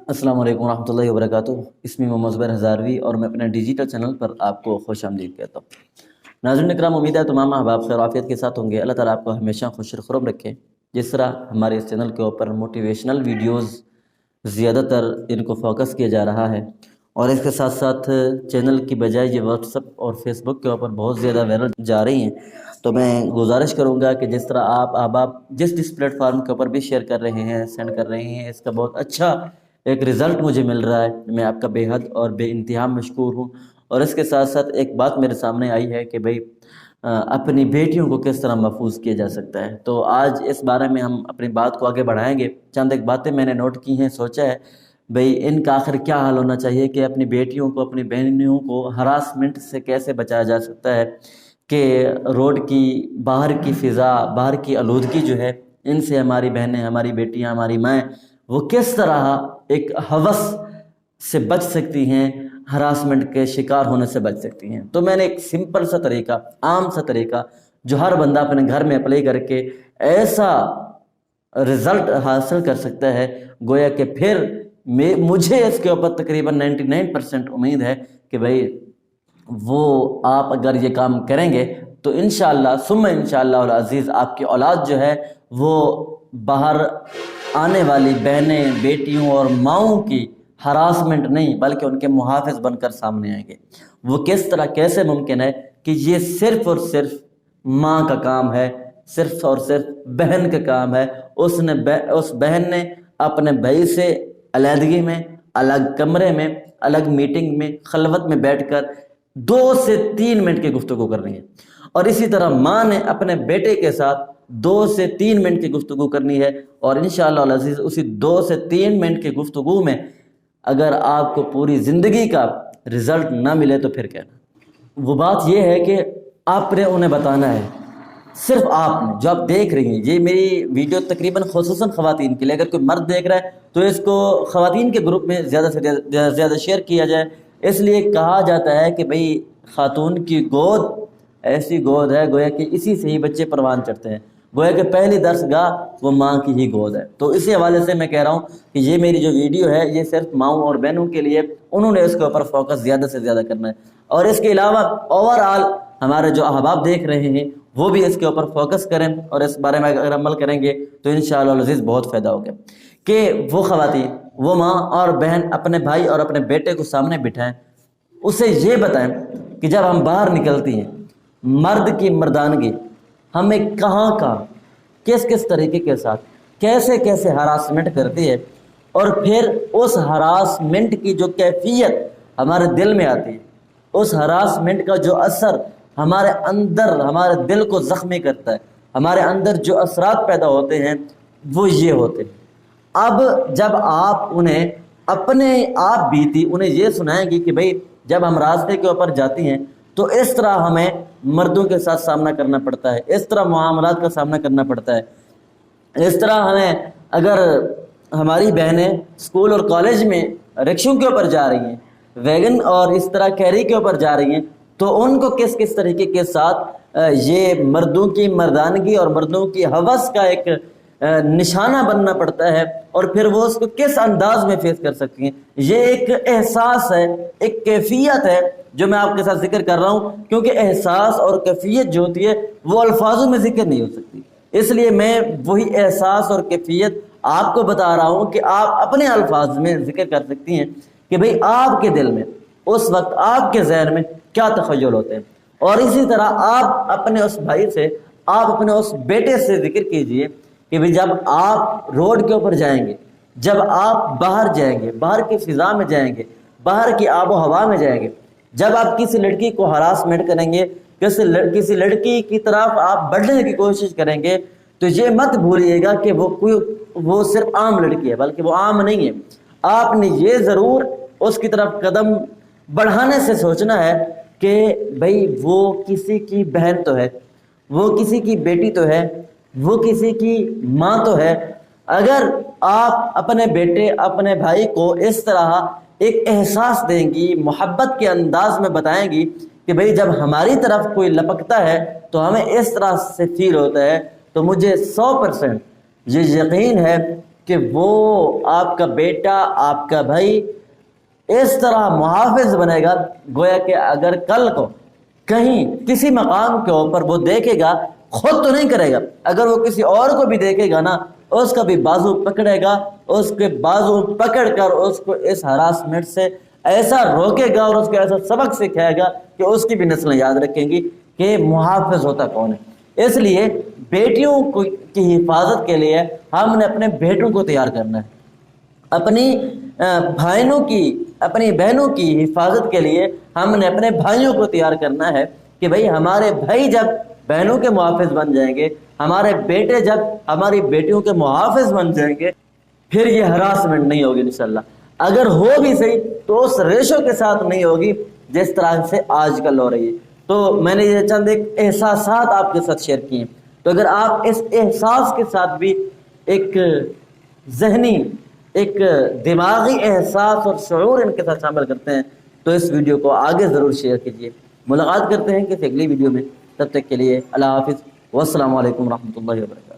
अस्सलाम वालेकुम रहमतुल्लाहि व बरकातुहू। इसमें मोहम्मद ज़ुबैर हज़ारवी और मैं अपने डिजिटल चैनल पर आपको खुश आमदीद कहता हूँ। नाज़रीन इकराम, उम्मीद है तमाम अहबाब खैर आफियत के साथ होंगे। अल्लाह ताला आपको हमेशा खुश खुरम रखे। जिस तरह हमारे इस चैनल के ऊपर मोटिवेशनल वीडियोज़ ज़्यादातर इनको फोकस किया जा रहा है और इसके साथ साथ चैनल की बजाय ये व्हाट्सएप और फेसबुक के ऊपर बहुत ज़्यादा वायरल जा रही हैं, तो मैं गुजारिश करूँगा कि जिस तरह आप अहबाब जिस प्लेटफार्म के ऊपर भी शेयर कर रहे हैं, सेंड कर रहे हैं, इसका बहुत अच्छा एक रिज़ल्ट मुझे मिल रहा है। मैं आपका बेहद और बेइंतहा मशकूर हूँ। और इसके साथ साथ एक बात मेरे सामने आई है कि भाई अपनी बेटियों को किस तरह महफूज किया जा सकता है। तो आज इस बारे में हम अपनी बात को आगे बढ़ाएंगे। चंद एक बातें मैंने नोट की हैं, सोचा है भाई इनका आखिर क्या हाल होना चाहिए कि अपनी बेटियों को, अपनी बहनियों को हरासमेंट से कैसे बचाया जा सकता है, कि रोड की बाहर की फ़िज़ा, बाहर की आलूदगी जो है, इनसे हमारी बहनें, हमारी बेटियां, हमारी माएँ वो किस तरह एक हवस से बच सकती हैं, हरासमेंट के शिकार होने से बच सकती हैं। तो मैंने एक सिंपल सा तरीका, आम सा तरीका जो हर बंदा अपने घर में अप्लाई करके ऐसा रिज़ल्ट हासिल कर सकता है, गोया कि फिर मुझे इसके ऊपर तकरीबन 99% उम्मीद है कि भाई वो आप अगर ये काम करेंगे तो इंशाअल्लाह सुम्मा इंशाअल्लाह अज़ीज़ आपकी औलाद जो है वो बाहर आने वाली बहनें, बेटियों और माओं की हरासमेंट नहीं बल्कि उनके मुहाफ़िज़ बनकर सामने आएंगे। वो किस तरह, कैसे मुमकिन है कि ये सिर्फ़ और सिर्फ माँ का काम है, सिर्फ़ और सिर्फ बहन का काम है। उस बहन ने अपने भाई से अलहदगी में, अलग कमरे में, अलग मीटिंग में, खलवत में बैठकर 2 से 3 मिनट की गुफ्तगू करनी है। और इसी तरह माँ ने अपने बेटे के साथ 2 से 3 मिनट की गुफ्तगू करनी है। और इंशाअल्लाह अज़ीज़ उसी 2 से 3 मिनट की गुफ्तगू में अगर आपको पूरी ज़िंदगी का रिज़ल्ट ना मिले तो फिर कहना। वो बात ये है कि आपने उन्हें बताना है, सिर्फ आपने, जो आप देख रही हैं ये मेरी वीडियो तकरीबन खुसूसन ख़वातीन के लिए, अगर कोई मर्द देख रहा है तो इसको ख़वातीन के ग्रुप में ज़्यादा से ज़्यादा शेयर किया जाए। इसलिए कहा जाता है कि भाई ख़ातून की गोद ऐसी गोद है गोया कि इसी से ही बच्चे परवान चढ़ते हैं, गोया कि पहली दर्सगाह वो माँ की ही गोद है। तो इसी हवाले से मैं कह रहा हूँ कि ये मेरी जो वीडियो है ये सिर्फ माँओं और बहनों के लिए, उन्होंने इसके ऊपर फोकस ज़्यादा से ज़्यादा करना है। और इसके अलावा ओवरऑल हमारे जो अहबाब देख रहे हैं वो भी इसके ऊपर फोकस करें और इस बारे में अगर अमल करेंगे तो इंशाअल्लाह अज़ीज़ बहुत फ़ायदा होगा कि वो ख़वातीन, वो माँ और बहन अपने भाई और अपने बेटे को सामने बिठाएं, उसे ये बताएं कि जब हम बाहर निकलती हैं, मर्द की मर्दानगी हमें कहाँ कहाँ, किस किस तरीके के साथ, कैसे कैसे हरासमेंट करती है, और फिर उस हरासमेंट की जो कैफियत हमारे दिल में आती है, उस हरासमेंट का जो असर हमारे अंदर, हमारे दिल को ज़ख्मी करता है, हमारे अंदर जो असरात पैदा होते हैं वो ये होते हैं। अब जब आप उन्हें अपने आप बीती उन्हें ये सुनाएंगी कि भाई जब हम रास्ते के ऊपर जाती हैं तो इस तरह हमें मर्दों के साथ सामना करना पड़ता है, इस तरह मामलात का सामना करना पड़ता है, इस तरह हमें, अगर हमारी बहनें स्कूल और कॉलेज में रिक्शों के ऊपर जा रही हैं, वैगन और इस तरह कैरी के ऊपर जा रही हैं, तो उनको किस किस तरीके के साथ ये मर्दों की मर्दानगी और मर्दों की हवस का एक निशाना बनना पड़ता है, और फिर वो उसको किस अंदाज में फेस कर सकती हैं। ये एक एहसास है, एक कैफियत है जो मैं आपके साथ जिक्र कर रहा हूँ, क्योंकि एहसास और कैफियत जो होती है वो अल्फाजों में जिक्र नहीं हो सकती। इसलिए मैं वही एहसास और कैफियत आपको बता रहा हूँ कि आप अपने अल्फाज में जिक्र कर सकती हैं कि भाई आपके दिल में उस वक्त, आपके ज़हन में क्या तख़य्युल होते हैं। और इसी तरह आप अपने उस भाई से, आप अपने उस बेटे से जिक्र कीजिए कि भाई जब आप रोड के ऊपर जाएंगे, जब आप बाहर जाएंगे, बाहर की फ़िज़ा में जाएंगे, बाहर की आबो हवा में जाएंगे, जब आप किसी लड़की को हरासमेंट करेंगे, किसी लड़की की तरफ आप बढ़ने की कोशिश करेंगे, तो ये मत भूलिएगा कि वो सिर्फ आम लड़की है, बल्कि वो आम नहीं है। आपने ये ज़रूर उसकी तरफ कदम बढ़ाने से सोचना है कि भाई वो किसी की बहन तो है, वो किसी की बेटी तो है, वो किसी की माँ तो है। अगर आप अपने बेटे, अपने भाई को इस तरह एक एहसास देंगी, मोहब्बत के अंदाज में बताएंगी कि भाई जब हमारी तरफ कोई लपकता है तो हमें इस तरह से फील होता है, तो मुझे 100% ये यकीन है کہ وہ آپ کا بیٹا، آپ کا بھائی اس طرح محافظ بنے گا، گویا کہ اگر کل کو کہیں کسی مقام کے اوپر وہ دیکھے گا، خود تو نہیں کرے گا، اگر وہ کسی اور کو بھی دیکھے گا نا، اس کا بھی بازو پکڑے گا، اس کے بازو پکڑ کر اس کو اس ہراسمنٹ سے ایسا روکے گا اور اس کو ایسا سبق سکھائے گا کہ اس کی بھی نسلیں یاد رکھیں گی کہ محافظ ہوتا کون ہے۔ اس لیے بیٹیوں کی حفاظت کے لیے ہم نے اپنے بیٹوں کو تیار کرنا ہے، اپنی اپنی بہنوں کی حفاظت کے لیے ہم نے اپنے بھائیوں کو تیار کرنا ہے کہ بھئی ہمارے بھائی جب بہنوں کے محافظ بن جائیں گے، ہمارے بیٹے جب ہماری بیٹیوں کے محافظ بن جائیں گے، پھر یہ ہراسمنٹ نہیں ہوگی انشاءاللہ۔ اگر ہو بھی صحیح تو اس ریشو کے ساتھ نہیں ہوگی جس طرح سے آج کل ہو رہی ہے۔ تو میں نے یہ چند ایک احساسات آپ کے ساتھ شیئر کیے ہیں، تو اگر آپ اس احساس کے ساتھ بھی ایک ذہنی، ایک دماغی احساس اور شعور ان کے ساتھ شامل کرتے ہیں تو اس ویڈیو کو آگے ضرور شیئر کیجیے۔ ملاقات کرتے ہیں کسی اگلی ویڈیو میں، تب تک کے لیے اللہ حافظ والسلام علیکم ورحمۃ اللہ وبرکاتہ۔